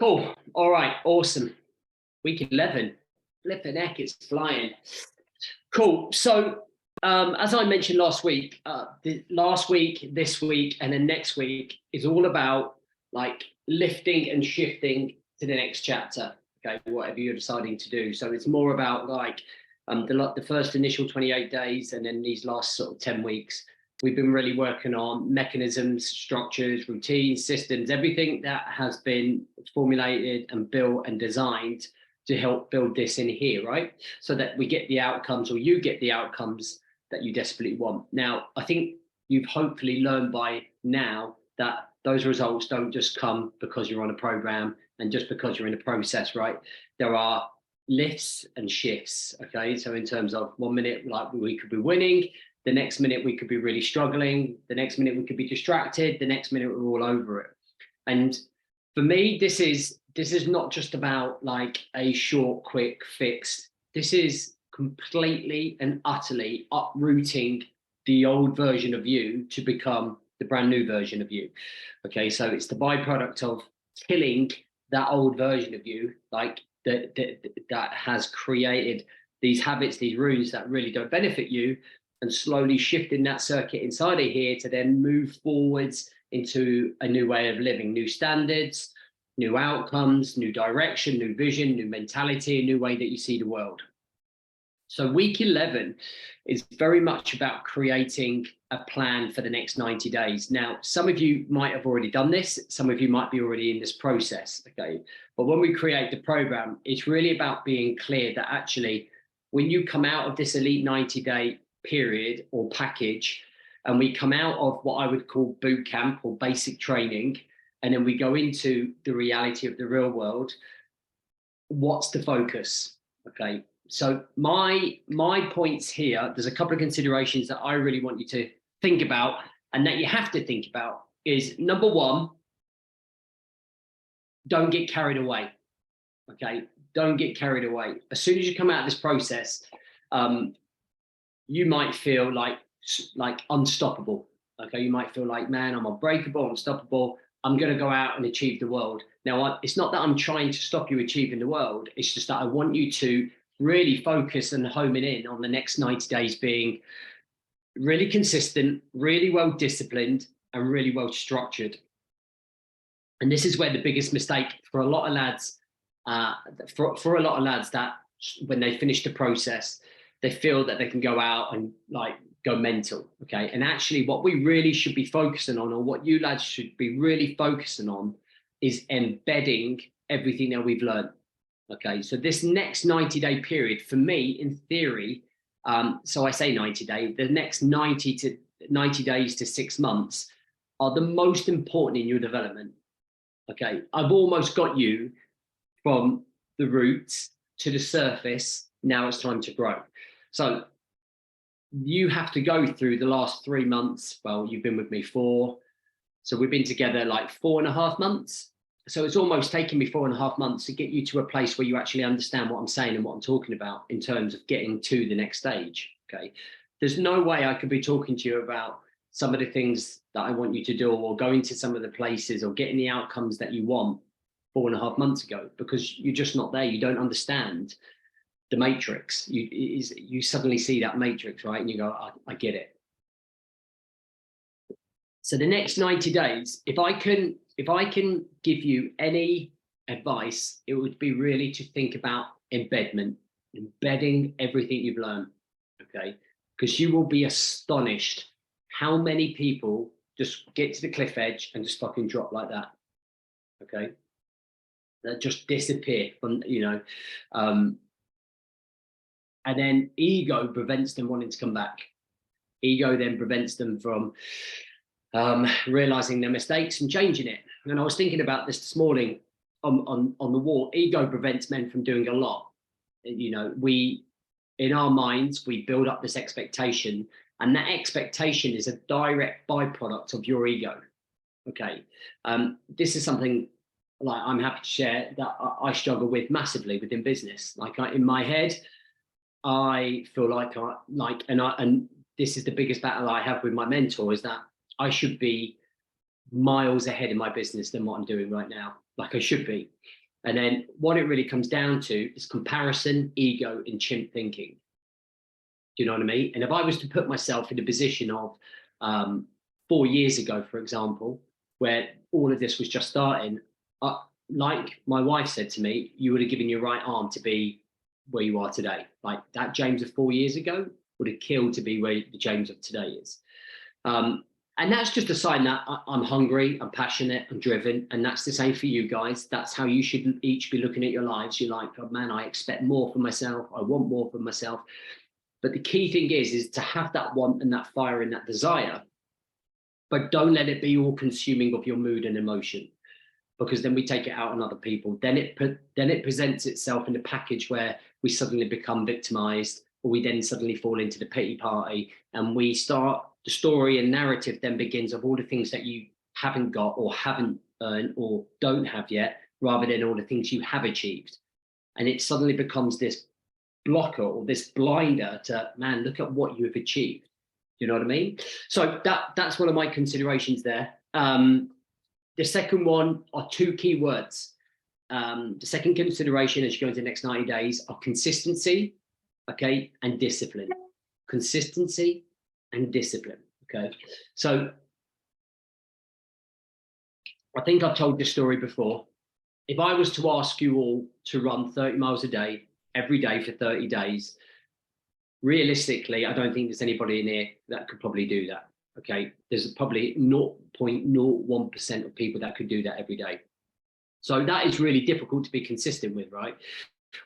Cool. All right. Awesome. Week 11. Flipping heck, it's flying. Cool. So, as I mentioned last week, last week, this week, and then next week is all about like lifting and shifting to the next chapter. Okay, whatever you're deciding to do. So it's more about like the first initial 28 days, and then these last sort of 10 weeks. We've been really working on mechanisms, structures, routines, systems, everything that has been formulated and built and designed to help build this in here, right? So that we get the outcomes, or you get the outcomes that you desperately want. Now, I think you've hopefully learned by now that those results don't just come because you're on a program and just because you're in a process, right? There are lifts and shifts, okay? So in terms of 1 minute, like we could be winning, the next minute we could be really struggling, the next minute we could be distracted, the next minute we're all over it. And for me, this is not just about like a short, quick fix. This is completely and utterly uprooting the old version of you to become the brand new version of you. Okay, so it's the byproduct of killing that old version of you, like that has created these habits, these rules that really don't benefit you, and slowly shifting that circuit inside of here to then move forwards into a new way of living, new standards, new outcomes, new direction, new vision, new mentality, a new way that you see the world. So week 11 is very much about creating a plan for the next 90 days. Now, some of you might have already done this. Some of you might be already in this process, okay? But when we create the program, it's really about being clear that actually, when you come out of this elite 90-day period or package, and we come out of what I would call boot camp or basic training, and then we go into the reality of the real world, what's the focus? Okay, so my points here, there's a couple of considerations that I really want you to think about, and that you have to think about, is number one, don't get carried away. Okay, don't get carried away. As soon as you come out of this process, you might feel like unstoppable. Okay, you might feel like, man, I'm unbreakable, unstoppable. I'm going to go out and achieve the world. Now, it's not that I'm trying to stop you achieving the world. It's just that I want you to really focus and home it in on the next 90 days being really consistent, really well disciplined, and really well structured. And this is where the biggest mistake for a lot of lads, for a lot of lads, that when they finish the process, they feel that they can go out and like go mental, okay? And actually what we really should be focusing on, or what you lads should be really focusing on, is embedding everything that we've learned, okay? So this next 90-day period, for me, in theory, so I say 90 days, the next 90 days to 6 months are the most important in your development, okay? I've almost got you from the roots to the surface. Now it's time to grow. So you have to go through the last 3 months. Well, you've been with me 4. So we've been together like 4.5 months. So it's almost taken me 4.5 months to get you to a place where you actually understand what I'm saying and what I'm talking about in terms of getting to the next stage, okay? There's no way I could be talking to you about some of the things that I want you to do, or going to some of the places, or getting the outcomes that you want 4.5 months ago, because you're just not there. You don't understand the matrix. You suddenly see that matrix, right? And you go, I get it. So the next 90 days, if I can give you any advice, it would be really to think about embedding everything you've learned, okay? Because you will be astonished how many people just get to the cliff edge and just fucking drop like that, okay? That just disappear from, and then ego prevents them wanting to come back. Ego then prevents them from realizing their mistakes and changing it. And I was thinking about this morning on the wall. Ego prevents men from doing a lot. We, in our minds, we build up this expectation, and that expectation is a direct byproduct of your ego. Okay, this is something like I'm happy to share that I struggle with massively within business. Like in my head, I feel like and this is the biggest battle I have with my mentor, is that I should be miles ahead in my business than what I'm doing right now, like I should be. And then what it really comes down to is comparison, ego, and chimp thinking. Do you know what I mean? And if I was to put myself in a position of 4 years ago, for example, where all of this was just starting, like my wife said to me, you would have given your right arm to be where you are today. Like that James of 4 years ago would have killed to be where the James of today is. And that's just a sign that I'm hungry, I'm passionate, I'm driven. And that's the same for you guys. That's how you should each be looking at your lives. You're like, oh man, I expect more for myself. I want more for myself. But the key thing is to have that want and that fire and that desire, but don't let it be all consuming of your mood and emotion, because then we take it out on other people. Then it presents itself in a package where we suddenly become victimized, or we then suddenly fall into the pity party, and we start the story and narrative then begins of all the things that you haven't got or haven't earned or don't have yet, rather than all the things you have achieved. And it suddenly becomes this blocker or this blinder to, man, look at what you have achieved. You know what I mean? So that's one of my considerations there. The second one are two key words. The second consideration as you go into the next 90 days are consistency, okay, and discipline. Consistency and discipline, okay? So I think I've told this story before. If I was to ask you all to run 30 miles a day, every day for 30 days, realistically, I don't think there's anybody in here that could probably do that. Okay, there's probably 0.01% of people that could do that every day. So that is really difficult to be consistent with, right?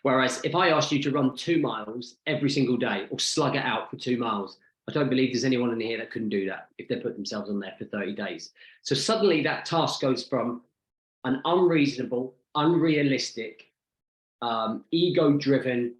Whereas if I asked you to run 2 miles every single day or slug it out for 2 miles, I don't believe there's anyone in here that couldn't do that if they put themselves on there for 30 days. So suddenly that task goes from an unreasonable, unrealistic, ego-driven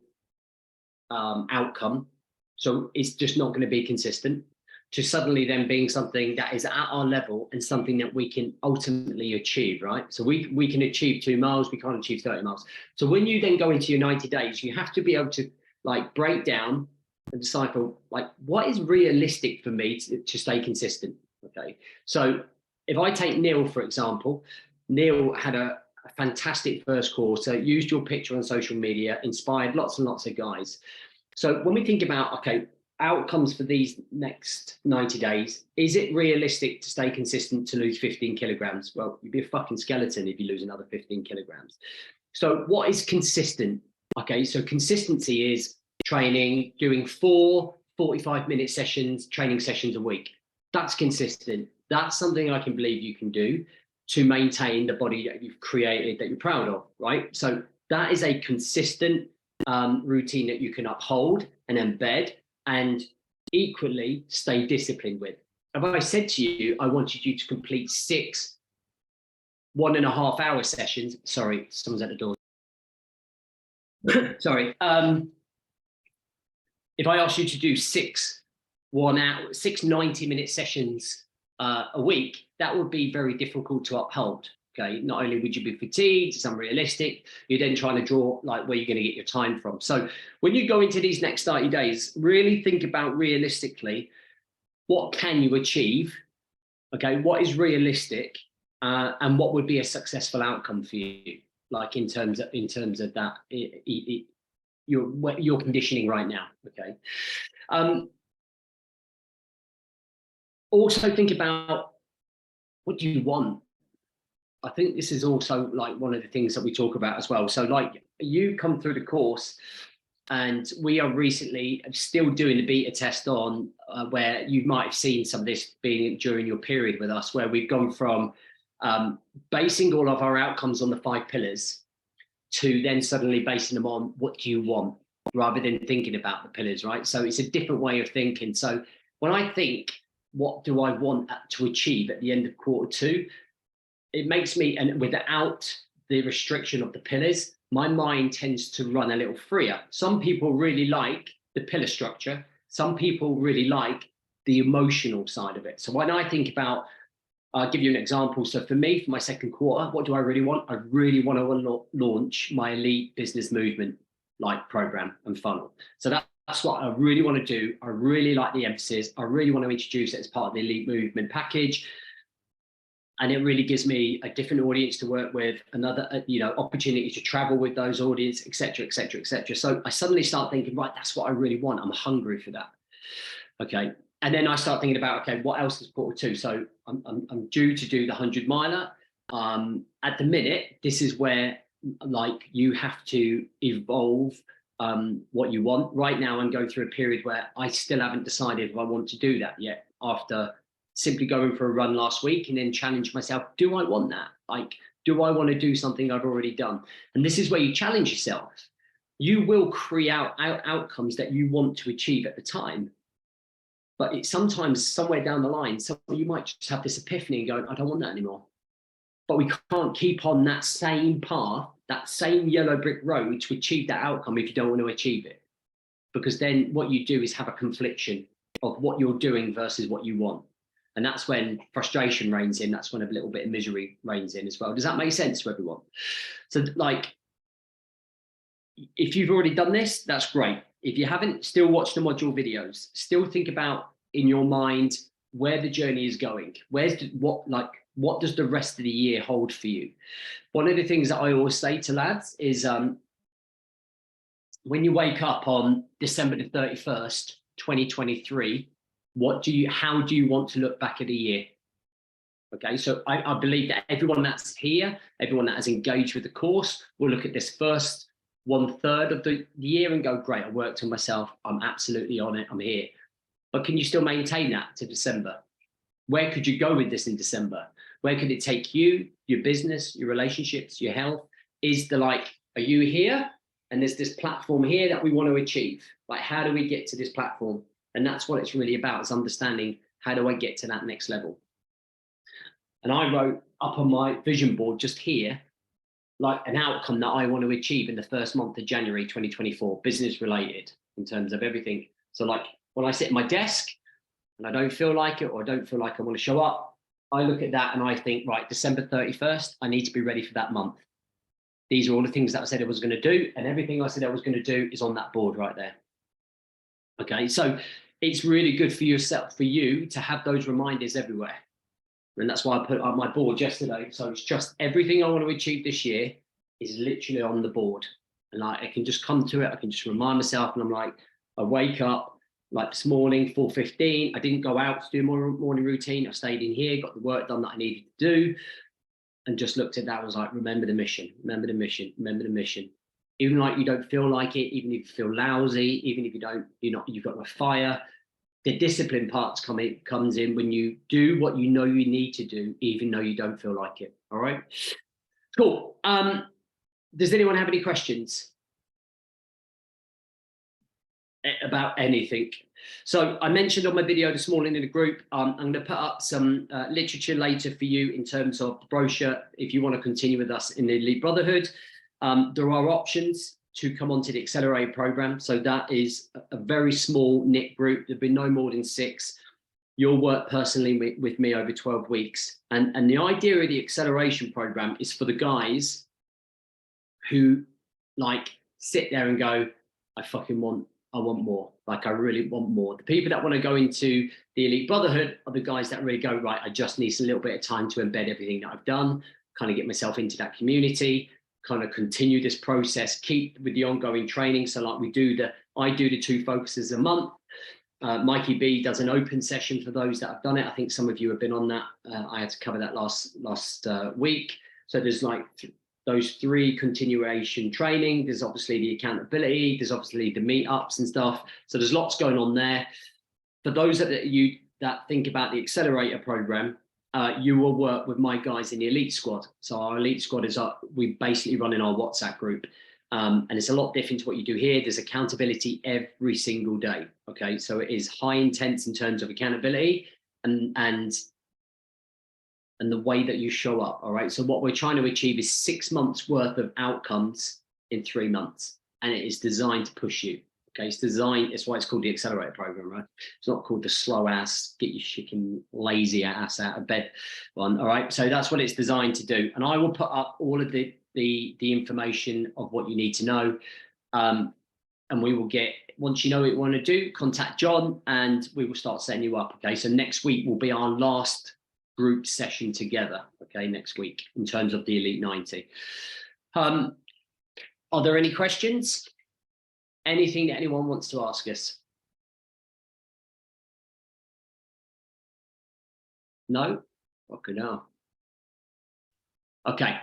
outcome. So it's just not going to be consistent, to suddenly then being something that is at our level and something that we can ultimately achieve, right? So we can achieve 2 miles, we can't achieve 30 miles. So when you then go into your 90 days, you have to be able to like break down and decipher like what is realistic for me to stay consistent. Okay. So if I take Neil, for example, Neil had a fantastic first quarter, used your picture on social media, inspired lots and lots of guys. So when we think about, okay, outcomes for these next 90 days, is it realistic to stay consistent to lose 15 kilograms? Well, you'd be a fucking skeleton if you lose another 15 kilograms. So what is consistent? Okay, so consistency is training, doing 4 45-minute sessions, training sessions a week. That's consistent. That's something I can believe you can do to maintain the body that you've created, that you're proud of, right? So that is a consistent routine that you can uphold and embed and equally stay disciplined with. If I said to you, I wanted you to complete 6 1.5-hour sessions, sorry, someone's at the door. Sorry. If I asked you to do 6 90-minute sessions a week, that would be very difficult to uphold. Okay, not only would you be fatigued, it's unrealistic, you're then trying to draw like where you're going to get your time from. So when you go into these next 30 days, really think about realistically, what can you achieve? Okay, what is realistic, and what would be a successful outcome for you? Like in terms of that, your conditioning right now. Okay. Also think about, what do you want? I think this is also like one of the things that we talk about as well. So like you come through the course and we are recently still doing the beta test on where you might have seen some of this being during your period with us, where we've gone from basing all of our outcomes on the 5 pillars to then suddenly basing them on what do you want, rather than thinking about the pillars, right? So it's a different way of thinking. So when I think, what do I want to achieve at the end of Q2? It makes me, and without the restriction of the pillars, my mind tends to run a little freer. Some people really like the pillar structure. Some people really like the emotional side of it. So when I think about, I'll give you an example. So for me, for my second quarter, what do I really want? I really want to launch my elite business movement like program and funnel. So that's what I really want to do. I really like the emphasis. I really want to introduce it as part of the elite movement package. And it really gives me a different audience to work with, another, you know, opportunity to travel with those audience, etc., etc., etc. So I suddenly start thinking, right, that's what I really want. I'm hungry for that. Okay. And then I start thinking about, okay, what else is Portal 2? So I'm due to do the 100 miler. At the minute, this is where like you have to evolve what you want. Right now, I'm going through a period where I still haven't decided if I want to do that yet, after simply going for a run last week and then challenge myself. Do I want that? Like, do I want to do something I've already done? And this is where you challenge yourself. You will create outcomes that you want to achieve at the time. But it's sometimes somewhere down the line, you might just have this epiphany and go, I don't want that anymore. But we can't keep on that same path, that same yellow brick road to achieve that outcome if you don't want to achieve it. Because then what you do is have a confliction of what you're doing versus what you want. And that's when frustration reigns in. That's when a little bit of misery reigns in as well. Does that make sense to everyone? So like, if you've already done this, that's great. If you haven't, still watch the module videos. Still think about in your mind where the journey is going. What does the rest of the year hold for you? One of the things that I always say to lads is when you wake up on December the 31st, 2023, how do you want to look back at a year? Okay, so I believe that everyone that's here, everyone that has engaged with the course, will look at this first 1/3 of the year and go, great, I worked on myself, I'm absolutely on it, I'm here. But can you still maintain that to December? Where could you go with this in December? Where could it take you, your business, your relationships, your health? Are you here? And there's this platform here that we want to achieve. Like, how do we get to this platform? And that's what it's really about, is understanding, how do I get to that next level? And I wrote up on my vision board just here, like an outcome that I want to achieve in the first month of January 2024, business related in terms of everything. So like when I sit at my desk and I don't feel like it, or I don't feel like I want to show up, I look at that and I think, right, December 31st, I need to be ready for that month. These are all the things that I said I was going to do, and everything I said I was going to do is on that board right there. Okay, so it's really good for yourself, for you to have those reminders everywhere. And that's why I put on my board yesterday. So it's just everything I want to achieve this year is literally on the board. And I can just come to it. I can just remind myself, and I'm like, I wake up like this morning, 4:15. I didn't go out to do my morning routine. I stayed in here, got the work done that I needed to do, and just looked at that. I was like, remember the mission, remember the mission, remember the mission. Even like you don't feel like it, even if you feel lousy, even if you've got no fire, the discipline parts comes in when you do what you know you need to do, even though you don't feel like it. All right, cool. Does anyone have any questions about anything? So I mentioned on my video this morning in the group, I'm going to put up some literature later for you in terms of the brochure. If you want to continue with us in the Elite Brotherhood, there are options to come onto the accelerator program. So that is a very small knit group. There'll be no more than 6. You'll work personally with me over 12 weeks. And the idea of the acceleration program is for the guys who like sit there and go, I want more. Like, I really want more. The people that want to go into the Elite Brotherhood are the guys that really go, right, I just need a little bit of time to embed everything that I've done, kind of get myself into that community, kind of continue this process, keep with the ongoing training. So like I do the 2 focuses a month. Mikey B does an open session for those that have done it. I think some of you have been on that. I had to cover that last week. So there's like those 3 continuation training. There's obviously the accountability. There's obviously the meetups and stuff. So there's lots going on there. For those that think about the accelerator program, you will work with my guys in the Elite Squad. So our Elite Squad is we basically run in our WhatsApp group. And it's a lot different to what you do here. There's accountability every single day. Okay, so it is high intense in terms of accountability and the way that you show up. All right, so what we're trying to achieve is 6 months worth of outcomes in 3 months, and it is designed to push you. Okay, it's designed, it's why it's called the accelerator program, right? It's not called the slow ass, get your chicken lazy ass out of bed one. All right, so that's what it's designed to do. And I will put up all of the information of what you need to know. And we will get, once you know what you want to do, contact John and we will start setting you up. Okay, so next week will be our last group session together, okay, next week in terms of the Elite 90. Are there any questions? Anything that anyone wants to ask us? No? Okay, no. Okay.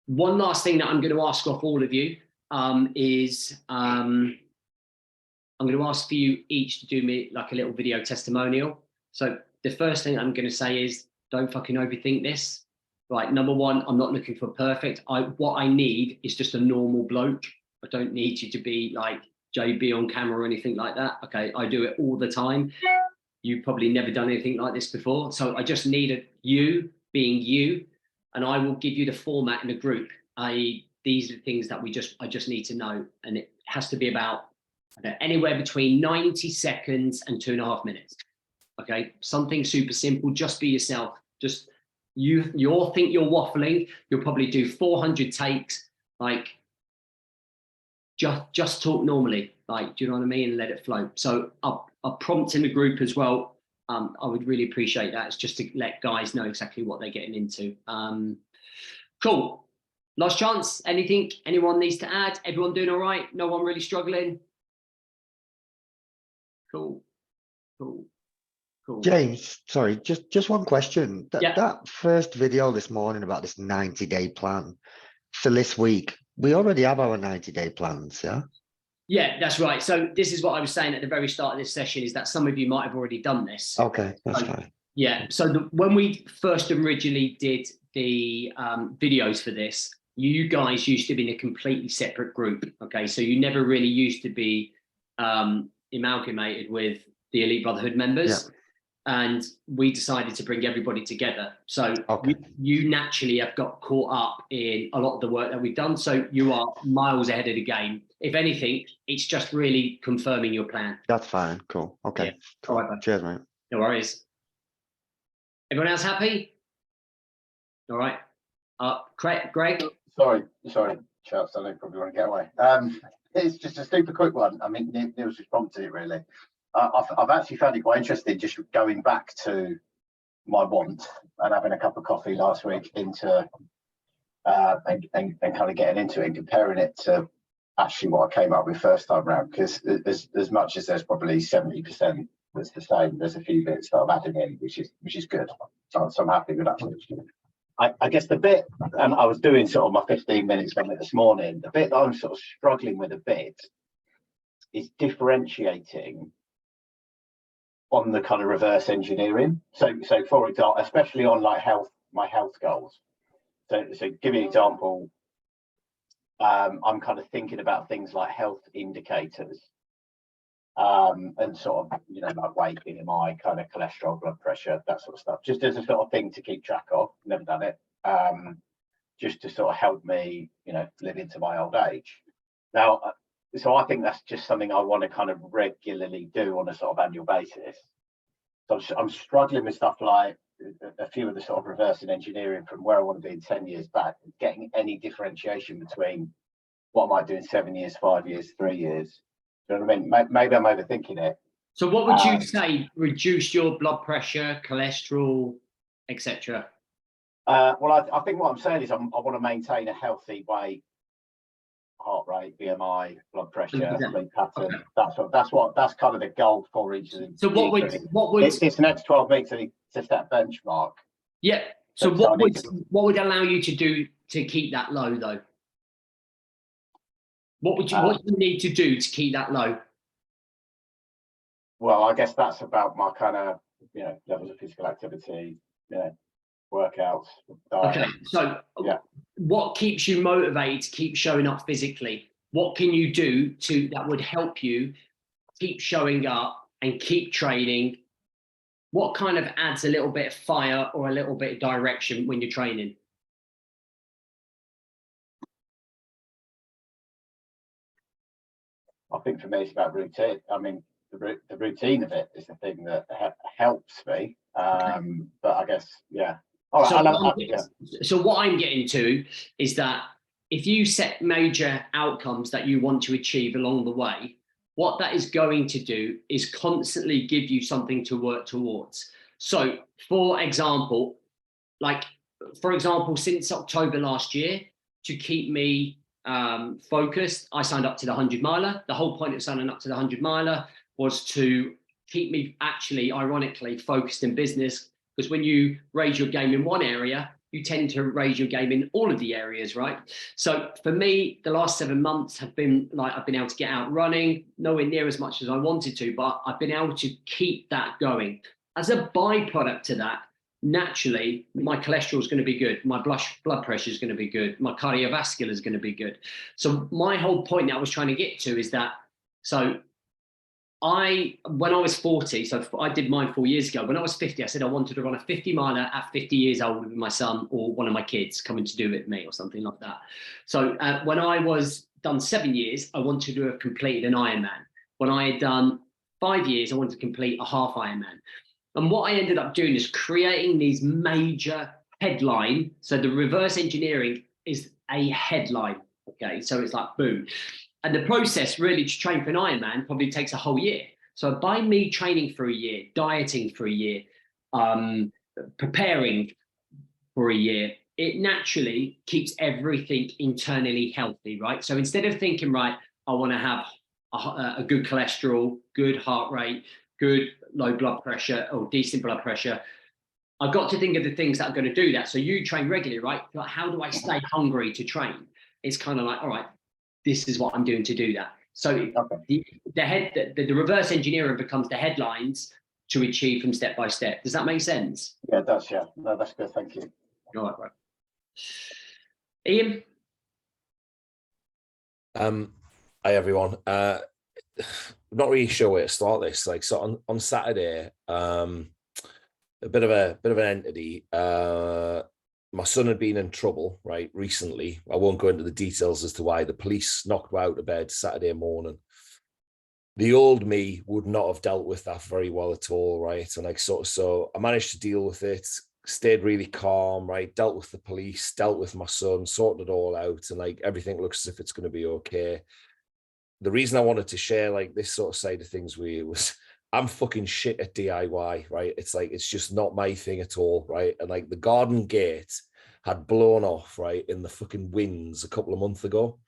One last thing that I'm going to ask of all of you is I'm going to ask for you each to do me like a little video testimonial. So the first thing I'm going to say is don't fucking overthink this. Right, number one, I'm not looking for perfect. What I need is just a normal bloke. I don't need you to be like JB on camera or anything like that. Okay, I do it all the time. You've probably never done anything like this before. So I just need you being you, and I will give you the format in a group. These are things that I just need to know. And it has to be about anywhere between 90 seconds and 2.5 minutes. Okay, something super simple. Just be yourself. Just you all think you're waffling. You'll probably do 400 takes. Like just talk normally. Like, do you know what I mean? And let it flow. So a prompt in the group as well. I would really appreciate that. It's just to let guys know exactly what they're getting into. Cool. Last chance. Anything anyone needs to add? Everyone doing all right? No one really struggling? Cool. Cool. Cool. James, sorry, just one question. Yeah. That first video this morning about this 90-day plan for this week, we already have our 90-day plans, yeah? Yeah, that's right. So this is what I was saying at the very start of this session, is that some of you might have already done this. Okay, that's fine. Yeah. So when we first originally did the videos for this, you guys used to be in a completely separate group. Okay. So you never really used to be amalgamated with the Elite Brotherhood members. Yeah. And we decided to bring everybody together. So you naturally have got caught up in a lot of the work that we've done. So you are miles ahead of the game. If anything, it's just really confirming your plan. That's fine. Cool. Okay. Yeah. Cool. All right, cheers, mate. No worries. Everyone else happy? All right. Greg? Sorry, chaps. I know you probably want to get away. It's just a super quick one. I mean, Neil's just prompted it really. I've actually found it quite interesting just going back to my want and having a cup of coffee last week into and kind of getting into it and comparing it to actually what I came up with first time round, because as much as there's probably 70% that's the same, there's a few bits that I'm adding in, which is good. So I'm happy with that. I guess the bit, and I was doing sort of my 15 minutes on it this morning, the bit that I'm sort of struggling with a bit is differentiating on the kind of reverse engineering. So for example, especially on like my health goals. So give me an example. I'm kind of thinking about things like health indicators, and sort of, you know, like weight, BMI, kind of cholesterol, blood pressure, that sort of stuff, just as a sort of thing to keep track of. Never done it. Just to sort of help me, you know, live into my old age. Now, so I think that's just something I want to kind of regularly do on a sort of annual basis. So I'm struggling with stuff like a few of the sort of reversing engineering from where I want to be in 10 years back, getting any differentiation between what I might do in 7 years, 5 years, 3 years. Do you know what I mean? Maybe I'm overthinking it. So what would you say reduce your blood pressure, cholesterol, etc.? Well, I think what I'm saying is I want to maintain a healthy weight, heart rate, BMI, blood pressure, sleep pattern. Okay. That's kind of the goal for each of them. So what would it's the next 12 weeks to set that benchmark. Yeah. So what would allow you to do to keep that low though? What do you need to do to keep that low? Well, I guess that's about my kind of, you know, levels of physical activity, you know, workouts, diet. Okay, so yeah. What keeps you motivated to keep showing up physically? What can you do that would help you keep showing up and keep training? What kind of adds a little bit of fire or a little bit of direction when you're training? I think for me it's about routine. I mean, the routine of it is the thing that helps me. But I guess, yeah. All right, so what I'm getting to is that if you set major outcomes that you want to achieve along the way, what that is going to do is constantly give you something to work towards. So, for example, since October last year, to keep me focused, I signed up to the 100 miler. The whole point of signing up to the 100 miler was to keep me actually, ironically, focused in business. Because when you raise your game in one area, you tend to raise your game in all of the areas, right? So for me, the last 7 months have been like, I've been able to get out running, nowhere near as much as I wanted to, but I've been able to keep that going. As a byproduct to that, naturally, my cholesterol is going to be good. My blood pressure is going to be good. My cardiovascular is going to be good. So my whole point that I was trying to get to is that, so when I was 40, so I did mine 4 years ago. When I was 50, I said I wanted to run a 50 miler at 50 years old with my son or one of my kids coming to do it with me or something like that. So when I was done 7 years, I wanted to have completed an Ironman. When I had done 5 years, I wanted to complete a half Ironman. And what I ended up doing is creating these major headline. So the reverse engineering is a headline. Okay, so it's like boom. And the process really to train for an Ironman probably takes a whole year. So by me training for a year, dieting for a year, preparing for a year, it naturally keeps everything internally healthy, right? So instead of thinking, right, I want to have a good cholesterol, good heart rate, good low blood pressure or decent blood pressure, I've got to think of the things that are going to do that. So you train regularly, right? Like, how do I stay hungry to train? It's kind of like, all right, this is what I'm doing to do that. So the reverse engineering becomes the headlines to achieve from step by step. Does that make sense? Yeah, it does. Yeah, no, that's good. Thank you. All right. Ian? Hi everyone. I'm not really sure where to start this. Like, so on Saturday, a bit of an entity. My son had been in trouble, right, recently. I won't go into the details as to why. The police knocked me out of bed Saturday morning. The old me would not have dealt with that very well at all, right? And like, so I managed to deal with it, stayed really calm, right? Dealt with the police, dealt with my son, sorted it all out, and like everything looks as if it's going to be okay. The reason I wanted to share like this sort of side of things with you was I'm fucking shit at DIY, right? It's like, it's just not my thing at all, right? And like the garden gate had blown off, right, in the fucking winds a couple of months ago.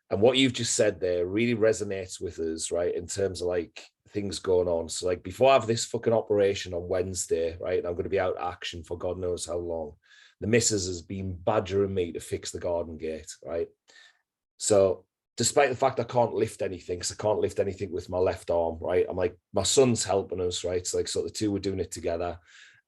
And what you've just said there really resonates with us, right, in terms of like things going on. So like before I have this fucking operation on Wednesday, right, and I'm going to be out of action for God knows how long, the missus has been badgering me to fix the garden gate, right? So despite the fact I can't lift anything, because I can't lift anything with my left arm, right? I'm like, my son's helping us, right? So like, so the two were doing it together.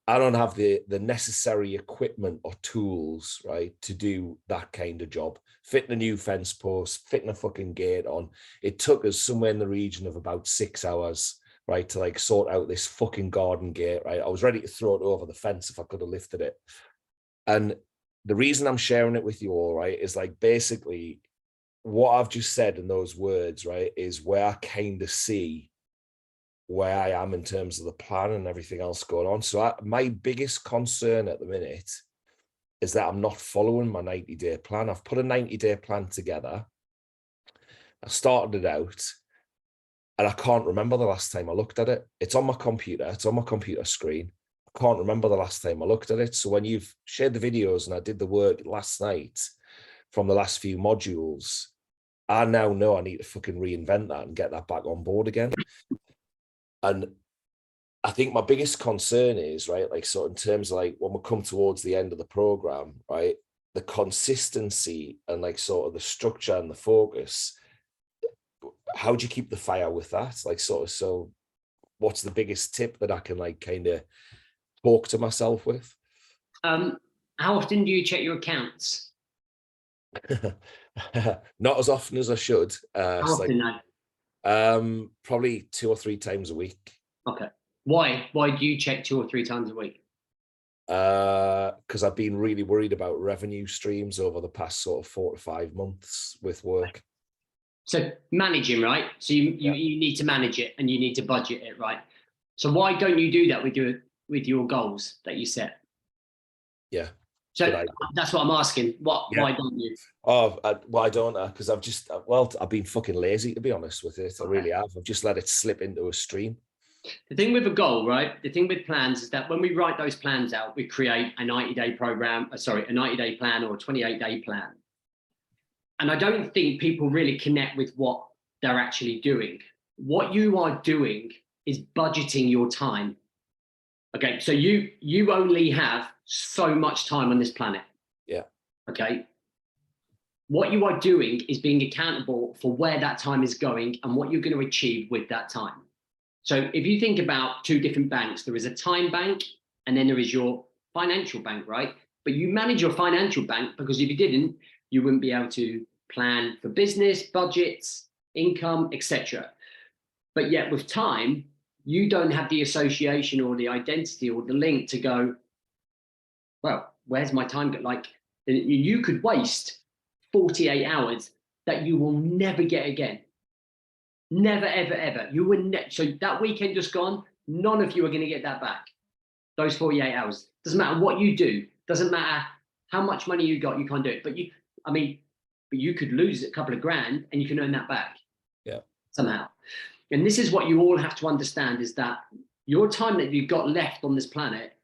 I don't have the necessary equipment or tools, right, to do that kind of job. Fitting a new fence post, fitting a fucking gate on. It took us somewhere in the region of about 6 hours, right, to like sort out this fucking garden gate, right? I was ready to throw it over the fence if I could have lifted it. And the reason I'm sharing it with you all, right, is like basically what I've just said in those words, right, is where I kind of see where I am in terms of the plan and everything else going on. So my biggest concern at the minute is that I'm not following my 90-day plan. I've put a 90-day plan together. I started it out and I can't remember the last time I looked at it. It's on my computer. It's on my computer screen. I can't remember the last time I looked at it. So when you've shared the videos and I did the work last night from the last few modules, I now know I need to fucking reinvent that and get that back on board again. And I think my biggest concern is, right, like, so in terms of like when we come towards the end of the program, right, the consistency and like sort of the structure and the focus, how do you keep the fire with that? Like sort of, so what's the biggest tip that I can like kind of talk to myself with? How often do you check your accounts? Not as often as I should. How often now? Probably 2 or 3 times a week. Okay. Why do you check 2 or 3 times a week? Because I've been really worried about revenue streams over the past sort of 4 to 5 months with work. So managing, right? So you need to manage it and you need to budget it, right? So why don't you do that with your goals that you set? Yeah. So that's what I'm asking. Why don't you? Oh, why don't I? Because I've been fucking lazy, to be honest with it. I really have. I've just let it slip into a stream. The thing with a goal, right? The thing with plans is that when we write those plans out, we create a 90-day program, a 90-day plan or a 28-day plan. And I don't think people really connect with what they're actually doing. What you are doing is budgeting your time. Okay, so you only have so much time on this planet. Yeah. Okay. What you are doing is being accountable for where that time is going and what you're going to achieve with that time. So if you think about two different banks, there is a time bank and then there is your financial bank, right? But you manage your financial bank because if you didn't, you wouldn't be able to plan for business, budgets, income, etc. But yet with time, you don't have the association or the identity or the link to go, well, where's my time? Like you could waste 48 hours that you will never get again. Never, ever, ever. You wouldn't. So that weekend just gone, none of you are going to get that back. Those 48 hours. Doesn't matter what you do. Doesn't matter how much money you got. You can't do it. But you could lose a couple of grand and you can earn that back. Yeah. Somehow. And this is what you all have to understand is that your time that you've got left on this planet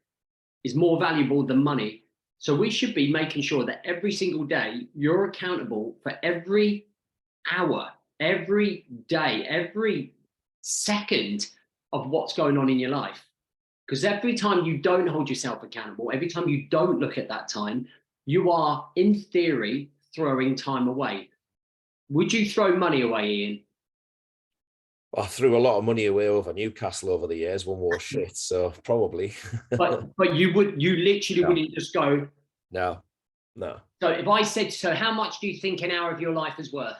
is more valuable than money. So we should be making sure that every single day you're accountable for every hour, every day, every second of what's going on in your life. Because every time you don't hold yourself accountable, every time you don't look at that time, you are, in theory, throwing time away. Would you throw money away, Ian? I threw a lot of money away over Newcastle over the years when we were shit, so probably. but you literally wouldn't just go. No. So if I said, so how much do you think an hour of your life is worth?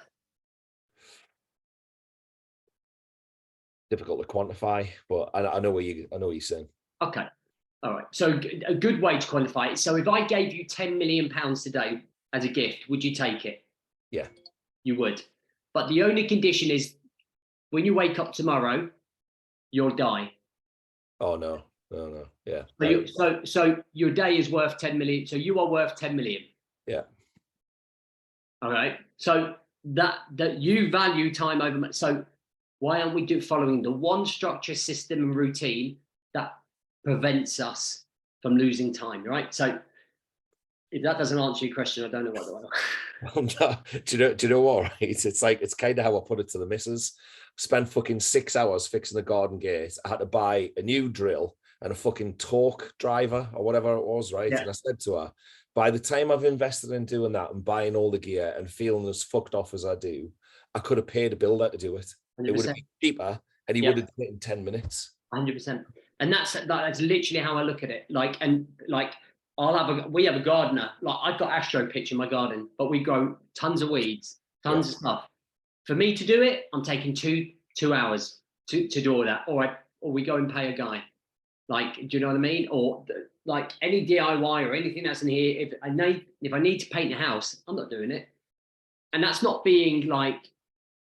Difficult to quantify, but I know what you're saying. Okay. All right. So a good way to quantify it. So if I gave you £10 million today as a gift, would you take it? Yeah. You would. But the only condition is when you wake up tomorrow, you'll die. Oh, no. Yeah. So your day is worth 10 million. So you are worth 10 million. Yeah. All right. So that you value time over. So why aren't we following the one structure, system, and routine that prevents us from losing time? Right. So if that doesn't answer your question, I don't know what. Do you know what? Right? It's kind of how I put it to the missus. Spent fucking 6 hours fixing the garden gate. I had to buy a new drill and a fucking torque driver or whatever it was, right? Yeah. And I said to her, by the time I've invested in doing that and buying all the gear and feeling as fucked off as I do, I could have paid a builder to do it. 100%. It would have been cheaper and he would have done it in 10 minutes. 100%. And that's literally how I look at it. We have a gardener. Like I've got astro pitch in my garden, but we grow tons of weeds, tons of stuff. For me to do it, I'm taking two hours to do all that, or we go and pay a guy. Like, do you know what I mean? Or like any DIY or anything that's in here. If I need to paint a house, I'm not doing it. And that's not being like,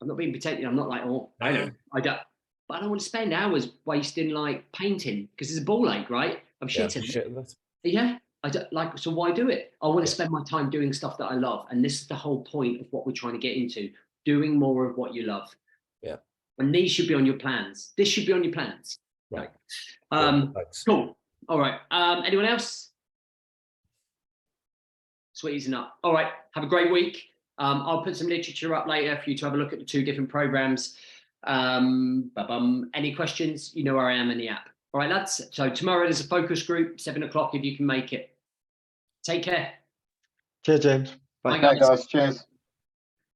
I'm not being pretentious. I'm not like, oh, I don't. But I don't want to spend hours wasting like painting because it's a ball ache, right? I'm shitting. Yeah. I don't like. So why do it? I want to spend my time doing stuff that I love, and this is the whole point of what we're trying to get into. Doing more of what you love. Yeah. And these should be on your plans. This should be on your plans. Right. Cool. All right. Anyone else? Sweetening up. All right. Have a great week. I'll put some literature up later for you to have a look at the two different programs. Any questions? You know where I am in the app. All right, lads. So tomorrow there's a focus group, 7 o'clock if you can make it. Take care. Cheers, James. Bye, guys. Cheers.